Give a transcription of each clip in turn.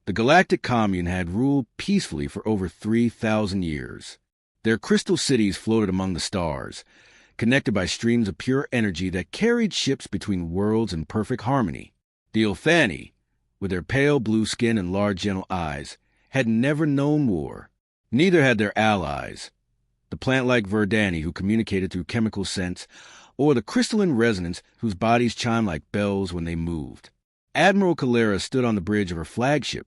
The Galactic Commune had ruled peacefully for over 3,000 years. Their crystal cities floated among the stars, connected by streams of pure energy that carried ships between worlds in perfect harmony. The Ilthani, with their pale blue skin and large gentle eyes, had never known war. Neither had their allies, the plant-like Verdani who communicated through chemical scents, or the crystalline resonance whose bodies chimed like bells when they moved. Admiral Calera stood on the bridge of her flagship,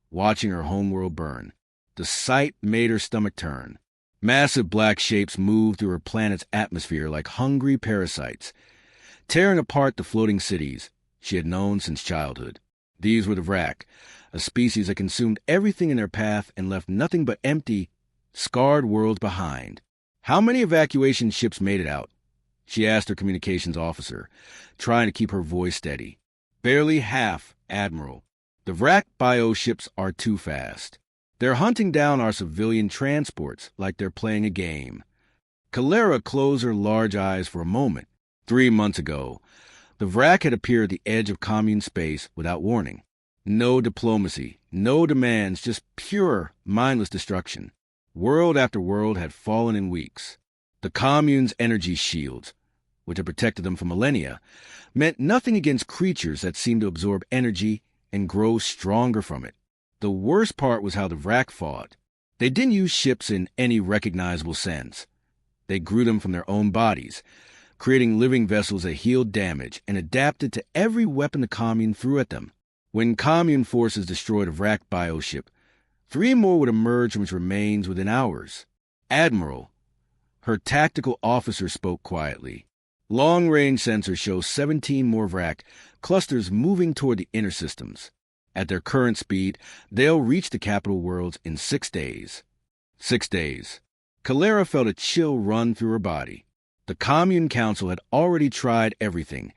watching her homeworld burn. The sight made her stomach turn. Massive black shapes moved through her planet's atmosphere like hungry parasites, tearing apart the floating cities she had known since childhood. These were the Vrak, a species that consumed everything in their path and left nothing but empty, scarred worlds behind. How many evacuation ships made it out? She asked her communications officer, trying to keep her voice steady. Barely half, Admiral. The Vrak bio ships are too fast. They're hunting down our civilian transports like they're playing a game. Calera closed her large eyes for a moment. 3 months ago, the Vrak had appeared at the edge of commune space without warning. No diplomacy, no demands, just pure, mindless destruction. World after world had fallen in weeks. The commune's energy shields, which had protected them for millennia, meant nothing against creatures that seemed to absorb energy and grow stronger from it. The worst part was how the Vrak fought. They didn't use ships in any recognizable sense. They grew them from their own bodies, creating living vessels that healed damage and adapted to every weapon the commune threw at them. When commune forces destroyed a Vrak bioship, 3 more would emerge from its remains within hours. Admiral, her tactical officer, spoke quietly. Long-range sensors show 17 more Vrak clusters moving toward the inner systems. At their current speed, they'll reach the capital worlds in 6 days. 6 days. Calera felt a chill run through her body. The Commune Council had already tried everything.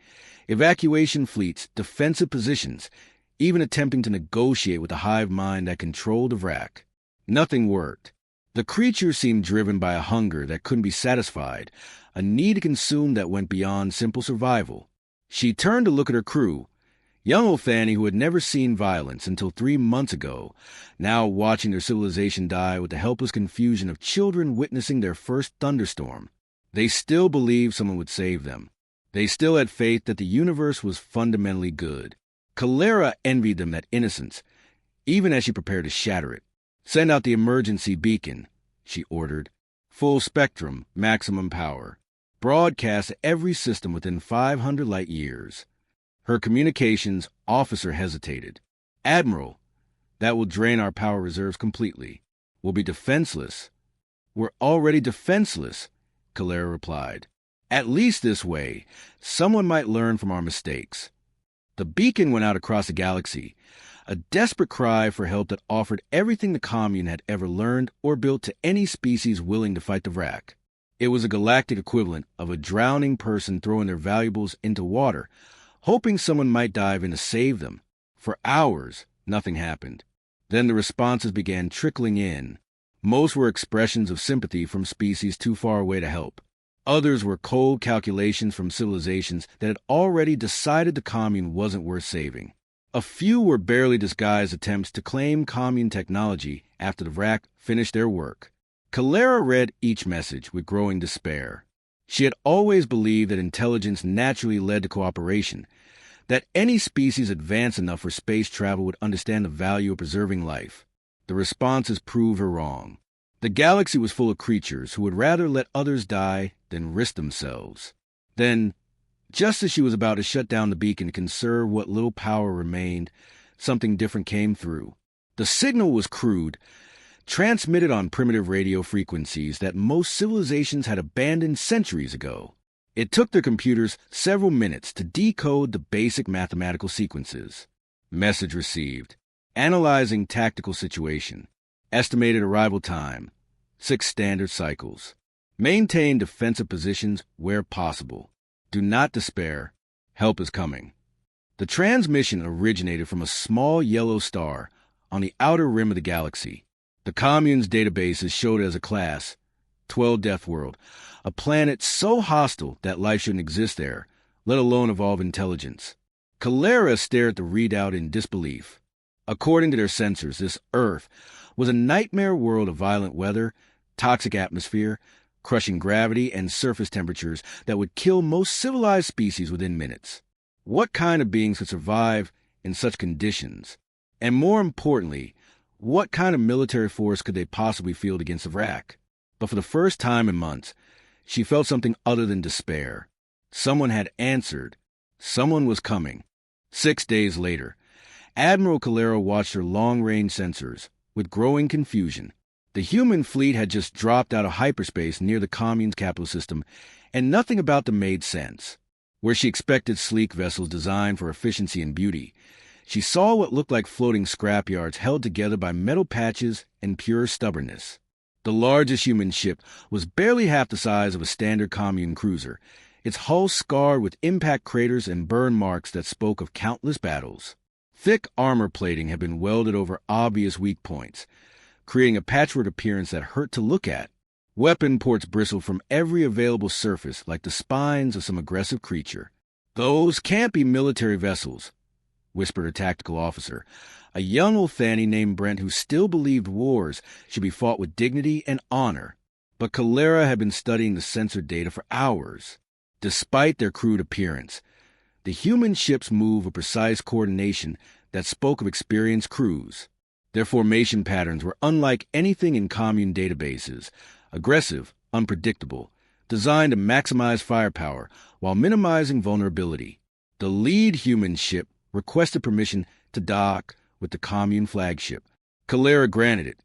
Evacuation fleets, defensive positions, even attempting to negotiate with the hive mind that controlled the Vrak. Nothing worked. The creature seemed driven by a hunger that couldn't be satisfied, a need to consume that went beyond simple survival. She turned to look at her crew, young Ilthani who had never seen violence until 3 months ago, now watching their civilization die with the helpless confusion of children witnessing their first thunderstorm. They still believed someone would save them. They still had faith that the universe was fundamentally good. Calera envied them that innocence, even as she prepared to shatter it. "Send out the emergency beacon," she ordered. "Full spectrum, maximum power. Broadcast to every system within 500 light years." Her communications officer hesitated. "Admiral, that will drain our power reserves completely. We'll be defenseless." "We're already defenseless," Calera replied. "At least this way, someone might learn from our mistakes." The beacon went out across the galaxy, a desperate cry for help that offered everything the commune had ever learned or built to any species willing to fight the Vrak. It was a galactic equivalent of a drowning person throwing their valuables into water, hoping someone might dive in to save them. For hours, nothing happened. Then the responses began trickling in. Most were expressions of sympathy from species too far away to help. Others were cold calculations from civilizations that had already decided the commune wasn't worth saving. A few were barely disguised attempts to claim commune technology after the Vrak finished their work. Calera read each message with growing despair. She had always believed that intelligence naturally led to cooperation, that any species advanced enough for space travel would understand the value of preserving life. The responses proved her wrong. The galaxy was full of creatures who would rather let others die than risk themselves. Then, just as she was about to shut down the beacon to conserve what little power remained, something different came through. The signal was crude, transmitted on primitive radio frequencies that most civilizations had abandoned centuries ago. It took their computers several minutes to decode the basic mathematical sequences. Message received. Analyzing tactical situation. Estimated arrival time. 6 standard cycles. Maintain defensive positions where possible. Do not despair. Help is coming. The transmission originated from a small yellow star on the outer rim of the galaxy. The commune's databases showed it as a class, 12 Deathworld, a planet so hostile that life shouldn't exist there, let alone evolve intelligence. Calera stared at the readout in disbelief. According to their sensors, this Earth was a nightmare world of violent weather, toxic atmosphere, crushing gravity, and surface temperatures that would kill most civilized species within minutes. What kind of beings could survive in such conditions? And more importantly, what kind of military force could they possibly field against the Vrak? But for the first time in months, she felt something other than despair. Someone had answered. Someone was coming. 6 days later, Admiral Calera watched her long-range sensors with growing confusion. The human fleet had just dropped out of hyperspace near the commune's capital system, and nothing about them made sense. Where she expected sleek vessels designed for efficiency and beauty, she saw what looked like floating scrapyards held together by metal patches and pure stubbornness. The largest human ship was barely half the size of a standard commune cruiser, its hull scarred with impact craters and burn marks that spoke of countless battles. Thick armor plating had been welded over obvious weak points, creating a patchwork appearance that hurt to look at. Weapon ports bristled from every available surface like the spines of some aggressive creature. "Those can't be military vessels," whispered a tactical officer, a young Ulthani named Brent who still believed wars should be fought with dignity and honor. But Calera had been studying the sensor data for hours. Despite their crude appearance, the human ships moved with precise coordination that spoke of experienced crews. Their formation patterns were unlike anything in commune databases, aggressive, unpredictable, designed to maximize firepower while minimizing vulnerability. The lead human ship requested permission to dock with the commune flagship. Calera granted it,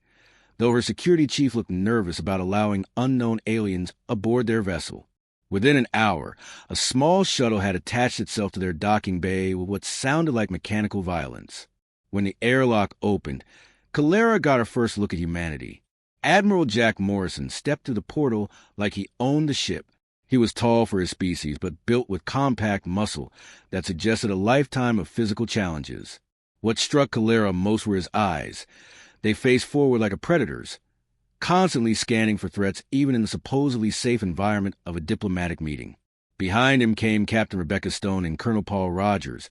though her security chief looked nervous about allowing unknown aliens aboard their vessel. Within an hour, a small shuttle had attached itself to their docking bay with what sounded like mechanical violence. When the airlock opened, Calera got her first look at humanity. Admiral Jack Morrison stepped through the portal like he owned the ship. He was tall for his species, but built with compact muscle that suggested a lifetime of physical challenges. What struck Calera most were his eyes. They faced forward like a predator's, constantly scanning for threats even in the supposedly safe environment of a diplomatic meeting. Behind him came Captain Rebecca Stone and Colonel Paul Rogers,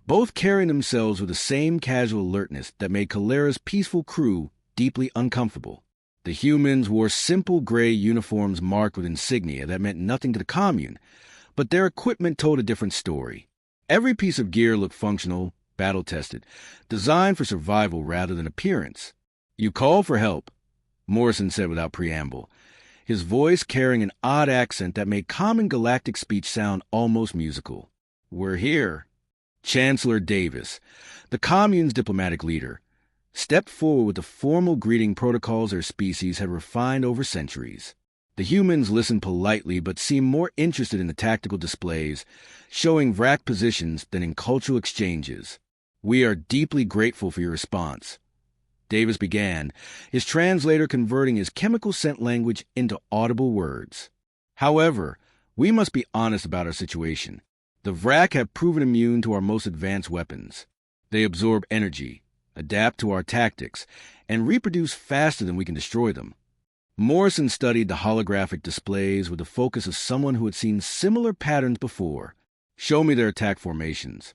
both carrying themselves with the same casual alertness that made Calera's peaceful crew deeply uncomfortable. The humans wore simple gray uniforms marked with insignia that meant nothing to the commune, but their equipment told a different story. Every piece of gear looked functional, battle-tested, designed for survival rather than appearance. "You call for help," Morrison said without preamble, his voice carrying an odd accent that made common galactic speech sound almost musical. "We're here." Chancellor Davis, the commune's diplomatic leader, stepped forward with the formal greeting protocols their species had refined over centuries. The humans listened politely but seemed more interested in the tactical displays, showing Vrak positions than in cultural exchanges. "We are deeply grateful for your response," Davis began, his translator converting his chemical scent language into audible words. "However, we must be honest about our situation. The Vrak have proven immune to our most advanced weapons. They absorb energy, adapt to our tactics, and reproduce faster than we can destroy them." Morrison studied the holographic displays with the focus of someone who had seen similar patterns before. "Show me their attack formations."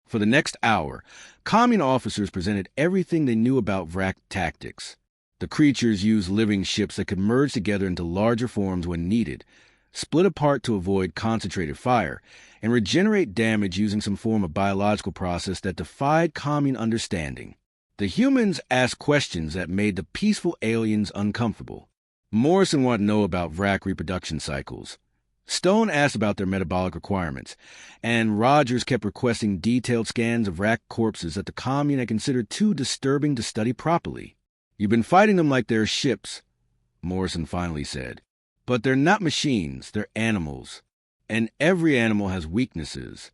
For the next hour, commune officers presented everything they knew about Vrak tactics. The creatures used living ships that could merge together into larger forms when needed, split apart to avoid concentrated fire, and regenerate damage using some form of biological process that defied commune understanding. The humans asked questions that made the peaceful aliens uncomfortable. Morrison wanted to know about Vrak reproduction cycles. Stone asked about their metabolic requirements, and Rogers kept requesting detailed scans of Vrak corpses that the commune had considered too disturbing to study properly. "You've been fighting them like they're ships," Morrison finally said. "But they're not machines, they're animals. And every animal has weaknesses."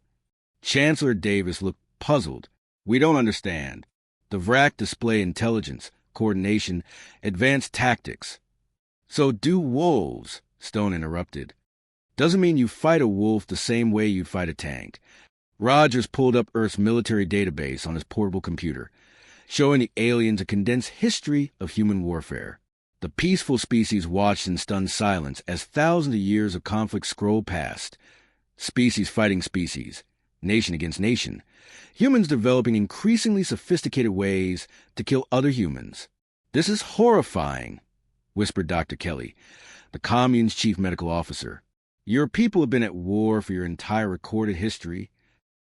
Chancellor Davis looked puzzled. "We don't understand. The Vrak display intelligence, coordination, advanced tactics." "So do wolves," Stone interrupted. "Doesn't mean you fight a wolf the same way you'd fight a tank." Rogers pulled up Earth's military database on his portable computer, showing the aliens a condensed history of human warfare. The peaceful species watched in stunned silence as thousands of years of conflict scrolled past. Species fighting species, nation against nation, humans developing increasingly sophisticated ways to kill other humans. "This is horrifying," whispered Dr. Kelly, the commune's chief medical officer. "Your people have been at war for your entire recorded history."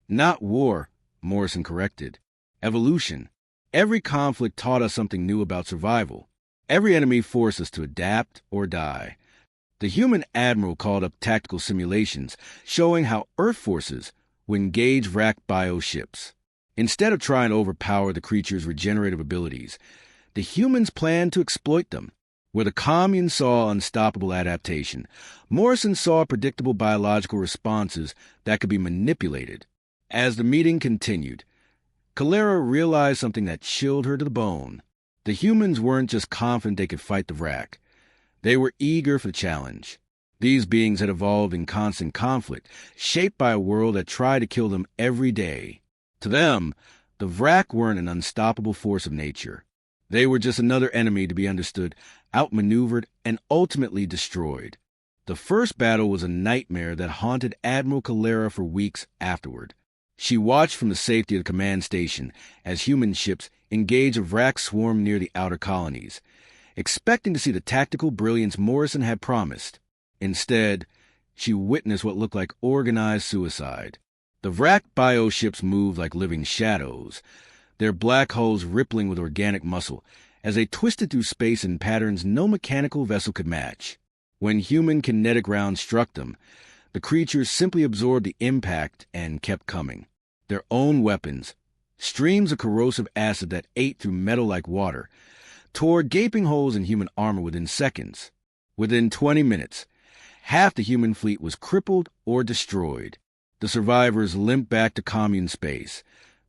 "Not war," Morrison corrected. "Evolution. Every conflict taught us something new about survival. Every enemy forced us to adapt or die." The human admiral called up tactical simulations showing how Earth forces would engage Vrak bioships. Instead of trying to overpower the creature's regenerative abilities, the humans planned to exploit them. Where the commune saw unstoppable adaptation, Morrison saw predictable biological responses that could be manipulated. As the meeting continued, Calera realized something that chilled her to the bone. The humans weren't just confident they could fight the Vrak. They were eager for the challenge. These beings had evolved in constant conflict, shaped by a world that tried to kill them every day. To them, the Vrak weren't an unstoppable force of nature. They were just another enemy to be understood, outmaneuvered, and ultimately destroyed. The first battle was a nightmare that haunted Admiral Calera for weeks afterward. She watched from the safety of the command station as human ships engaged a Vrak swarm near the outer colonies, expecting to see the tactical brilliance Morrison had promised. Instead, she witnessed what looked like organized suicide. The Vrak bioships moved like living shadows, their black hulls rippling with organic muscle as they twisted through space in patterns no mechanical vessel could match. When human kinetic rounds struck them, the creatures simply absorbed the impact and kept coming. Their own weapons, streams of corrosive acid that ate through metal like water, tore gaping holes in human armor within seconds. Within 20 minutes, half the human fleet was crippled or destroyed. The survivors limped back to commune space,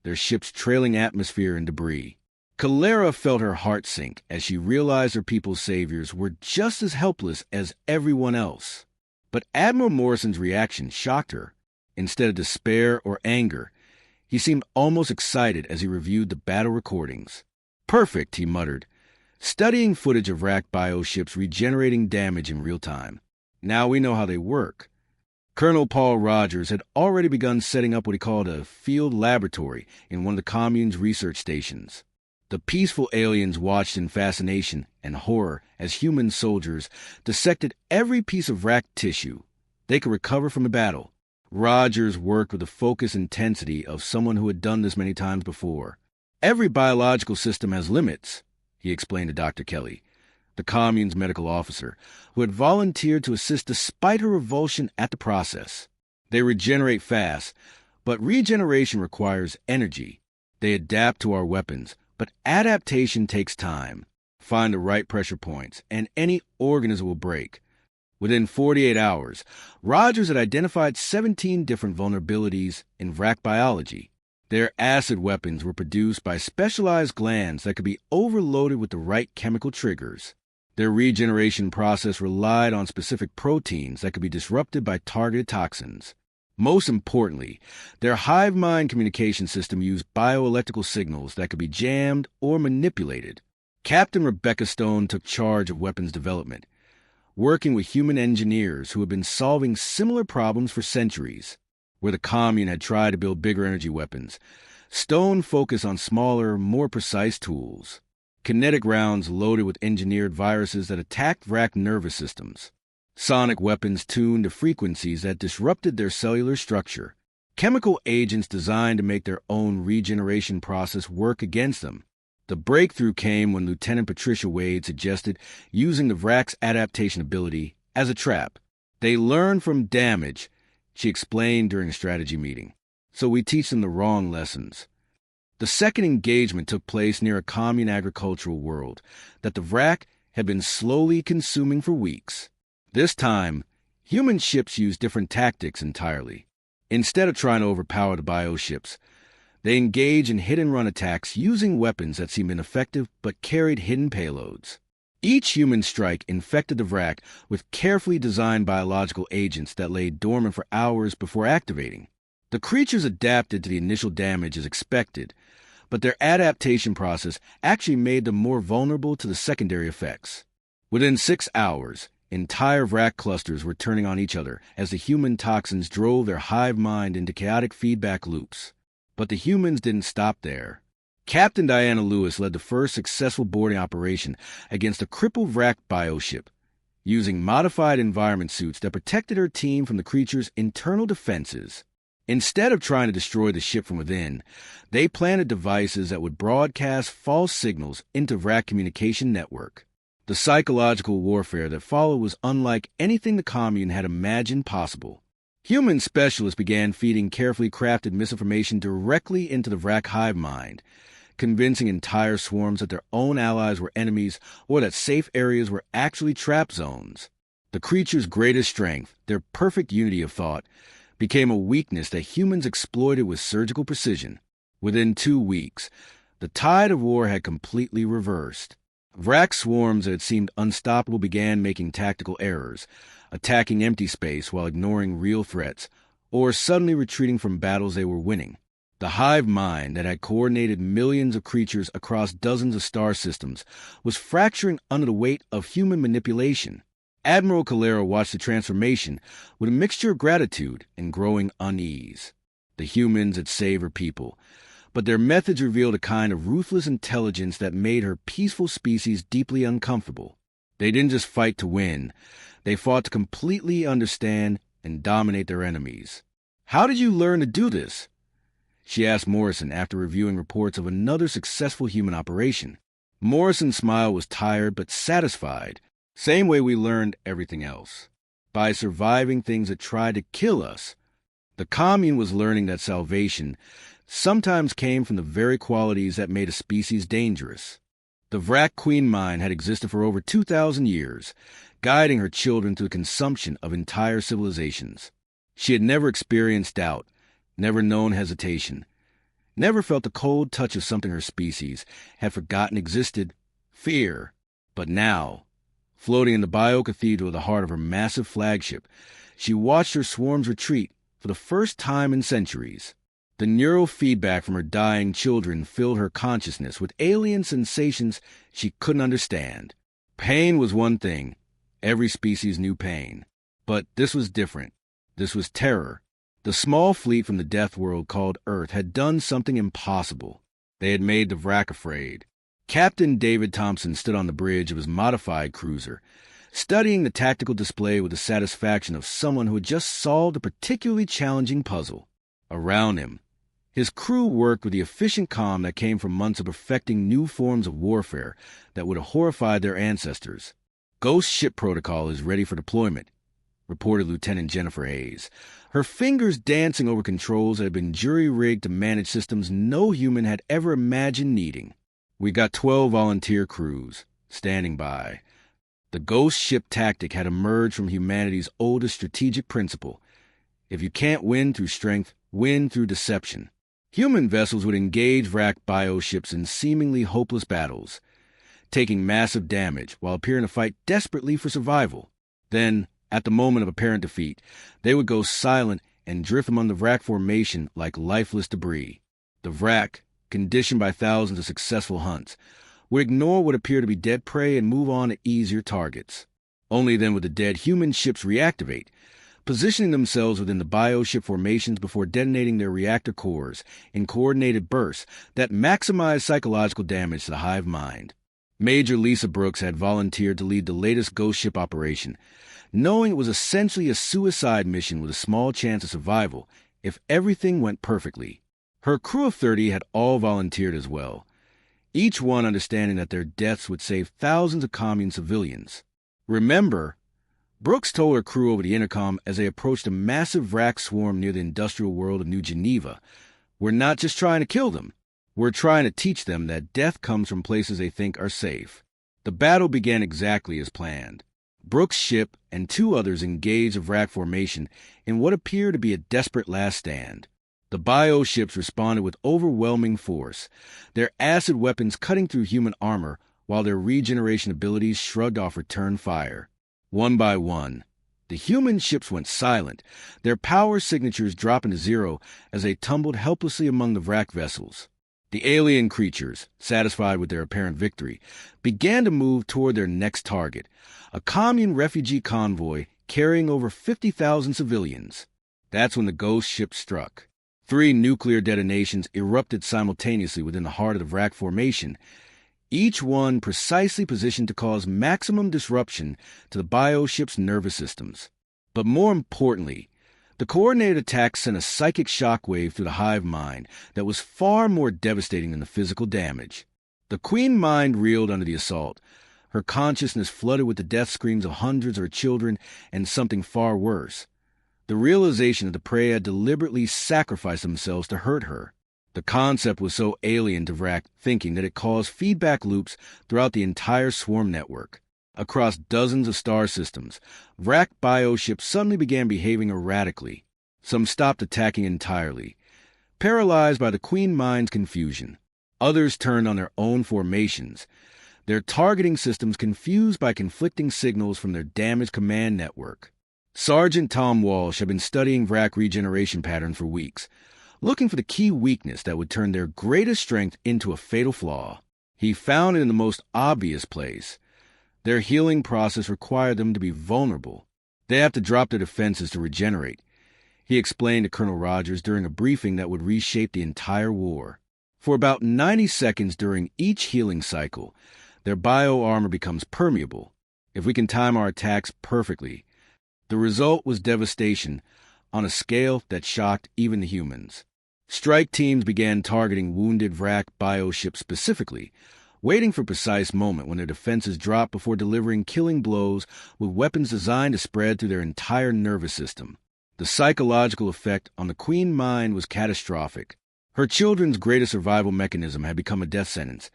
their ships trailing atmosphere and debris. Calera felt her heart sink as she realized her people's saviors were just as helpless as everyone else. But Admiral Morrison's reaction shocked her. Instead of despair or anger, he seemed almost excited as he reviewed the battle recordings. "Perfect," he muttered, studying footage of Vrak bioships regenerating damage in real time. "Now we know how they work." Colonel Paul Rogers had already begun setting up what he called a field laboratory in one of the commune's research stations. The peaceful aliens watched in fascination and horror as human soldiers dissected every piece of Vrak tissue they could recover from the battle. Rogers worked with the focused intensity of someone who had done this many times before. "Every biological system has limits," he explained to Dr. Kelly, the commune's medical officer, who had volunteered to assist despite her revulsion at the process. "They regenerate fast, but regeneration requires energy. They adapt to our weapons, but adaptation takes time. Find the right pressure points, and any organism will break." Within 48 hours, Rogers had identified 17 different vulnerabilities in Vrak biology. Their acid weapons were produced by specialized glands that could be overloaded with the right chemical triggers. Their regeneration process relied on specific proteins that could be disrupted by targeted toxins. Most importantly, their hive mind communication system used bioelectrical signals that could be jammed or manipulated. Captain Rebecca Stone took charge of weapons development, working with human engineers who had been solving similar problems for centuries. Where the commune had tried to build bigger energy weapons, Stone focused on smaller, more precise tools. Kinetic rounds loaded with engineered viruses that attacked Vrak nervous systems. Sonic weapons tuned to frequencies that disrupted their cellular structure. Chemical agents designed to make their own regeneration process work against them. The breakthrough came when Lieutenant Patricia Wade suggested using the Vrak's adaptation ability as a trap. "They learn from damage," she explained during a strategy meeting. "So we teach them the wrong lessons." The second engagement took place near a commune agricultural world that the Vrak had been slowly consuming for weeks. This time, human ships used different tactics entirely. Instead of trying to overpower the bioships, they engaged in hit-and-run attacks using weapons that seemed ineffective but carried hidden payloads. Each human strike infected the Vrak with carefully designed biological agents that lay dormant for hours before activating. The creatures adapted to the initial damage as expected, but their adaptation process actually made them more vulnerable to the secondary effects. Within 6 hours, Entire Vrak clusters were turning on each other as the human toxins drove their hive mind into chaotic feedback loops. But the humans didn't stop there. Captain Diana Lewis led the first successful boarding operation against a crippled Vrak bioship, using modified environment suits that protected her team from the creature's internal defenses. Instead of trying to destroy the ship from within, they planted devices that would broadcast false signals into Vrak communication network. The psychological warfare that followed was unlike anything the commune had imagined possible. Human specialists began feeding carefully crafted misinformation directly into the Vrak hive mind, convincing entire swarms that their own allies were enemies or that safe areas were actually trap zones. The creature's greatest strength, their perfect unity of thought, became a weakness that humans exploited with surgical precision. Within 2 weeks, the tide of war had completely reversed. Vrak swarms that had seemed unstoppable began making tactical errors, attacking empty space while ignoring real threats, or suddenly retreating from battles they were winning. The hive mind that had coordinated millions of creatures across dozens of star systems was fracturing under the weight of human manipulation. Admiral Calero watched the transformation with a mixture of gratitude and growing unease. The humans had saved her people, but their methods revealed a kind of ruthless intelligence that made her peaceful species deeply uncomfortable. They didn't just fight to win. They fought to completely understand and dominate their enemies. "How did you learn to do this?" she asked Morrison after reviewing reports of another successful human operation. Morrison's smile was tired but satisfied. "Same way we learned everything else. By surviving things that tried to kill us." The commune was learning that salvation sometimes came from the very qualities that made a species dangerous. The Vrak queen mind had existed for over 2,000 years, guiding her children through the consumption of entire civilizations. She had never experienced doubt, never known hesitation, never felt the cold touch of something her species had forgotten existed, fear. But now, floating in the bio-cathedral of the heart of her massive flagship, she watched her swarms retreat for the first time in centuries. The neural feedback from her dying children filled her consciousness with alien sensations she couldn't understand. Pain was one thing. Every species knew pain. But this was different. This was terror. The small fleet from the death world called Earth had done something impossible. They had made the Vrak afraid. Captain David Thompson stood on the bridge of his modified cruiser, studying the tactical display with the satisfaction of someone who had just solved a particularly challenging puzzle. Around him, his crew worked with the efficient calm that came from months of perfecting new forms of warfare that would have horrified their ancestors. "Ghost ship protocol is ready for deployment," reported Lieutenant Jennifer Hayes, her fingers dancing over controls that had been jury-rigged to manage systems no human had ever imagined needing. "We got 12 volunteer crews standing by." The ghost ship tactic had emerged from humanity's oldest strategic principle. If you can't win through strength, win through deception. Human vessels would engage Vrak bioships in seemingly hopeless battles, taking massive damage while appearing to fight desperately for survival. Then, at the moment of apparent defeat, they would go silent and drift among the Vrak formation like lifeless debris. The Vrak, conditioned by thousands of successful hunts, would ignore what appeared to be dead prey and move on to easier targets. Only then would the dead human ships reactivate, positioning themselves within the bioship formations before detonating their reactor cores in coordinated bursts that maximized psychological damage to the hive mind. Major Lisa Brooks had volunteered to lead the latest ghost ship operation, knowing it was essentially a suicide mission with a small chance of survival if everything went perfectly. Her crew of 30 had all volunteered as well, each one understanding that their deaths would save thousands of commune civilians. "Remember," Brooks told her crew over the intercom as they approached a massive Vrak swarm near the industrial world of New Geneva, "we're not just trying to kill them. We're trying to teach them that death comes from places they think are safe." The battle began exactly as planned. Brooks' ship and 2 others engaged the Vrak formation in what appeared to be a desperate last stand. The bioships responded with overwhelming force, their acid weapons cutting through human armor while their regeneration abilities shrugged off return fire. One by one, the human ships went silent, their power signatures dropping to zero as they tumbled helplessly among the Vrak vessels. The alien creatures, satisfied with their apparent victory, began to move toward their next target, a commune refugee convoy carrying over 50,000 civilians. That's when the ghost ship struck. 3 nuclear detonations erupted simultaneously within the heart of the Vrak formation, each one precisely positioned to cause maximum disruption to the bioship's nervous systems. But more importantly, the coordinated attack sent a psychic shockwave through the hive mind that was far more devastating than the physical damage. The queen mind reeled under the assault, her consciousness flooded with the death screams of hundreds of her children and something far worse, the realization that the prey had deliberately sacrificed themselves to hurt her. The concept was so alien to Vrak thinking that it caused feedback loops throughout the entire swarm network. Across dozens of star systems, Vrak bioships suddenly began behaving erratically. Some stopped attacking entirely, paralyzed by the Queen Mind's confusion. Others turned on their own formations, their targeting systems confused by conflicting signals from their damaged command network. Sergeant Tom Walsh had been studying Vrak regeneration patterns for weeks, looking for the key weakness that would turn their greatest strength into a fatal flaw. He found it in the most obvious place. Their healing process required them to be vulnerable. They have to drop their defenses to regenerate, he explained to Colonel Rogers during a briefing that would reshape the entire war. For about 90 seconds during each healing cycle, their bio-armor becomes permeable. If we can time our attacks perfectly, the result was devastation on a scale that shocked even the humans. Strike teams began targeting wounded Vrak bioships specifically, waiting for a precise moment when their defenses dropped before delivering killing blows with weapons designed to spread through their entire nervous system. The psychological effect on the Queen Mind was catastrophic. Her children's greatest survival mechanism had become a death sentence,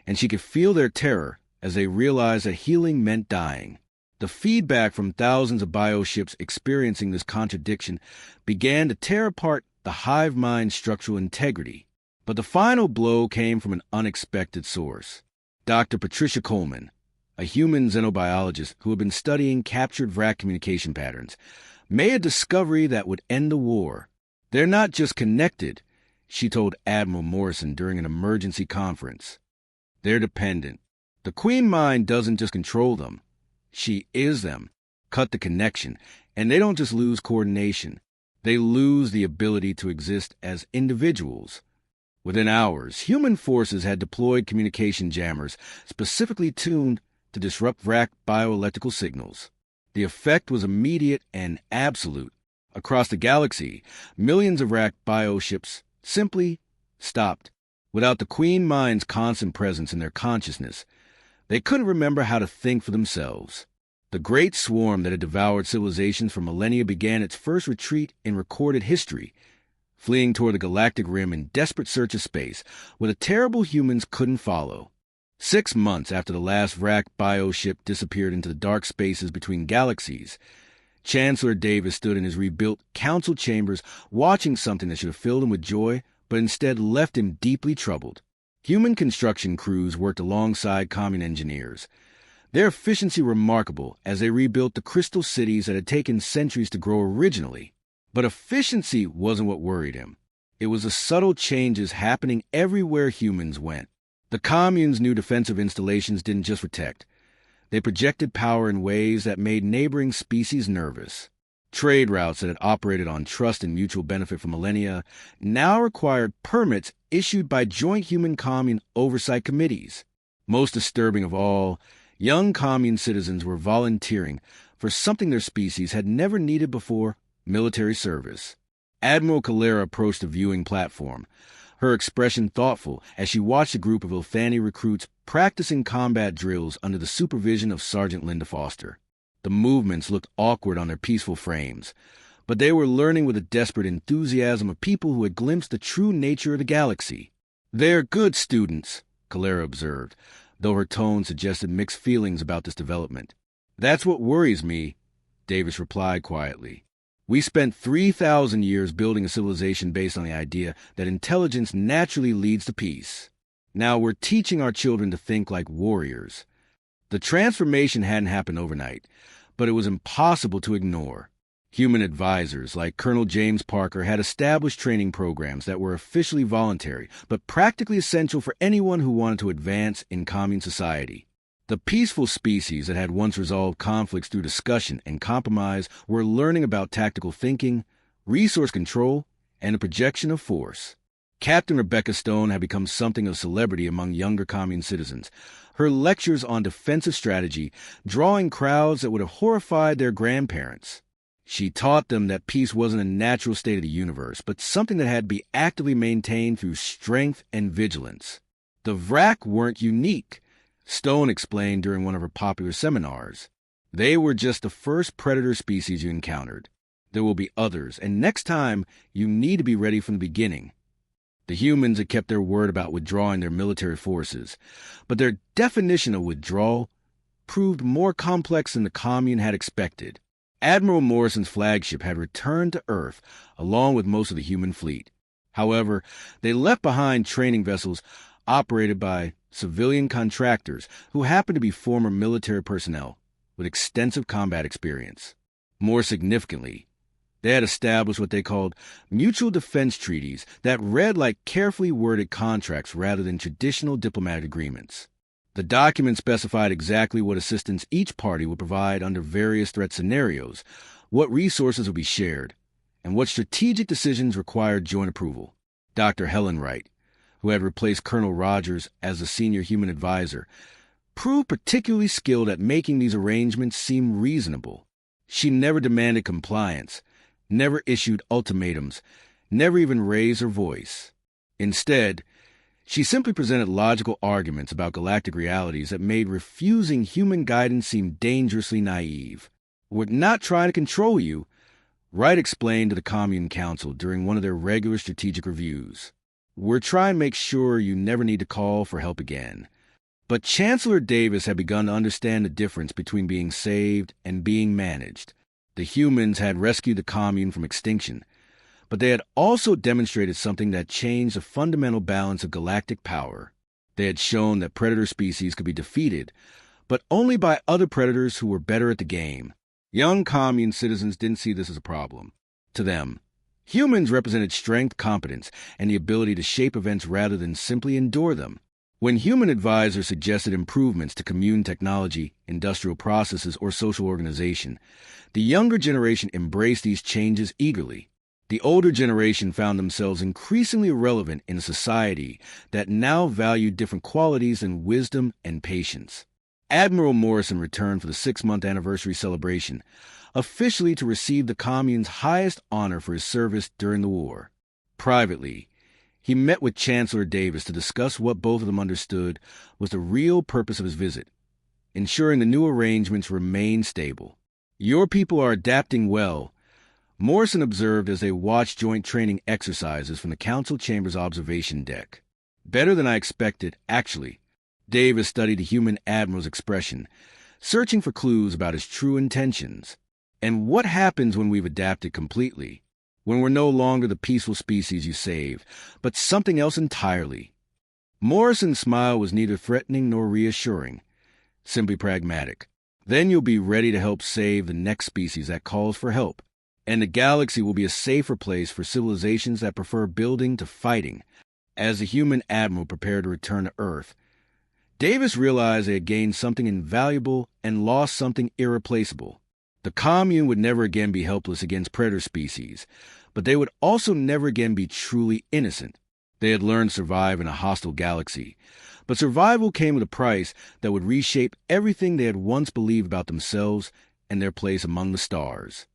and she could feel their terror as they realized that healing meant dying. The feedback from thousands of bioships experiencing this contradiction began to tear apart the hive mind's structural integrity. But the final blow came from an unexpected source. Dr. Patricia Coleman, a human xenobiologist who had been studying captured Vrak communication patterns, made a discovery that would end the war. They're not just connected, she told Admiral Morrison during an emergency conference. They're dependent. The Queen Mind doesn't just control them. She is them. Cut the connection, and they don't just lose coordination. They lose the ability to exist as individuals. Within hours, human forces had deployed communication jammers specifically tuned to disrupt Vrak bioelectrical signals. The effect was immediate and absolute. Across the galaxy, millions of Vrak bioships simply stopped. Without the Queen Mind's constant presence in their consciousness, they couldn't remember how to think for themselves. The great swarm that had devoured civilizations for millennia began its first retreat in recorded history, fleeing toward the galactic rim in desperate search of space, where the terrible humans couldn't follow. 6 months after the last Vrak bioship disappeared into the dark spaces between galaxies, Chancellor Davis stood in his rebuilt council chambers watching something that should have filled him with joy, but instead left him deeply troubled. Human construction crews worked alongside commune engineers, their efficiency remarkable as they rebuilt the crystal cities that had taken centuries to grow originally. But efficiency wasn't what worried him. It was the subtle changes happening everywhere humans went. The commune's new defensive installations didn't just protect. They projected power in ways that made neighboring species nervous. Trade routes that had operated on trust and mutual benefit for millennia now required permits issued by joint human-commune oversight committees. Most disturbing of all, young commune citizens were volunteering for something their species had never needed before: military service. Admiral Calera approached the viewing platform, her expression thoughtful as she watched a group of Ilthani recruits practicing combat drills under the supervision of Sergeant Linda Foster. The movements looked awkward on their peaceful frames, but they were learning with the desperate enthusiasm of people who had glimpsed the true nature of the galaxy. "They're good students," Calera observed, though her tone suggested mixed feelings about this development. "That's what worries me," Davis replied quietly. "We spent 3,000 years building a civilization based on the idea that intelligence naturally leads to peace. Now we're teaching our children to think like warriors. The transformation hadn't happened overnight, but it was impossible to ignore. Human advisors like Colonel James Parker had established training programs that were officially voluntary, but practically essential for anyone who wanted to advance in commune society. The peaceful species that had once resolved conflicts through discussion and compromise were learning about tactical thinking, resource control, and the projection of force. Captain Rebecca Stone had become something of a celebrity among younger commune citizens, her lectures on defensive strategy drawing crowds that would have horrified their grandparents. She taught them that peace wasn't a natural state of the universe, but something that had to be actively maintained through strength and vigilance. The Vrak weren't unique, Stone explained during one of her popular seminars. They were just the first predator species you encountered. There will be others, and next time, you need to be ready from the beginning. The humans had kept their word about withdrawing their military forces, but their definition of withdrawal proved more complex than the commune had expected. Admiral Morrison's flagship had returned to Earth, along with most of the human fleet. However, they left behind training vessels operated by civilian contractors who happened to be former military personnel with extensive combat experience. More significantly, they had established what they called mutual defense treaties that read like carefully worded contracts rather than traditional diplomatic agreements. The document specified exactly what assistance each party would provide under various threat scenarios, what resources would be shared, and what strategic decisions required joint approval. Dr. Helen Wright, who had replaced Colonel Rogers as the senior human advisor, proved particularly skilled at making these arrangements seem reasonable. She never demanded compliance, never issued ultimatums, never even raised her voice. Instead, she simply presented logical arguments about galactic realities that made refusing human guidance seem dangerously naive. "We're not trying to control you," Wright explained to the Commune Council during one of their regular strategic reviews. "We're trying to make sure you never need to call for help again." But Chancellor Davis had begun to understand the difference between being saved and being managed. The humans had rescued the commune from extinction, but they had also demonstrated something that changed the fundamental balance of galactic power. They had shown that predator species could be defeated, but only by other predators who were better at the game. Young commune citizens didn't see this as a problem. To them, humans represented strength, competence, and the ability to shape events rather than simply endure them. When human advisors suggested improvements to commune technology, industrial processes, or social organization, the younger generation embraced these changes eagerly. The older generation found themselves increasingly irrelevant in a society that now valued different qualities than wisdom and patience. Admiral Morrison returned for the 6-month anniversary celebration, officially to receive the commune's highest honor for his service during the war. Privately, he met with Chancellor Davis to discuss what both of them understood was the real purpose of his visit, ensuring the new arrangements remain stable. "Your people are adapting well," Morrison observed as they watched joint training exercises from the council chamber's observation deck. "Better than I expected, actually." Davis studied the human admiral's expression, searching for clues about his true intentions. "And what happens when we've adapted completely? When we're no longer the peaceful species you saved, but something else entirely?" Morrison's smile was neither threatening nor reassuring, simply pragmatic. "Then you'll be ready to help save the next species that calls for help. And the galaxy will be a safer place for civilizations that prefer building to fighting." As the human admiral prepared to return to Earth, Davis realized they had gained something invaluable and lost something irreplaceable. The commune would never again be helpless against predator species, but they would also never again be truly innocent. They had learned to survive in a hostile galaxy, but survival came with a price that would reshape everything they had once believed about themselves and their place among the stars.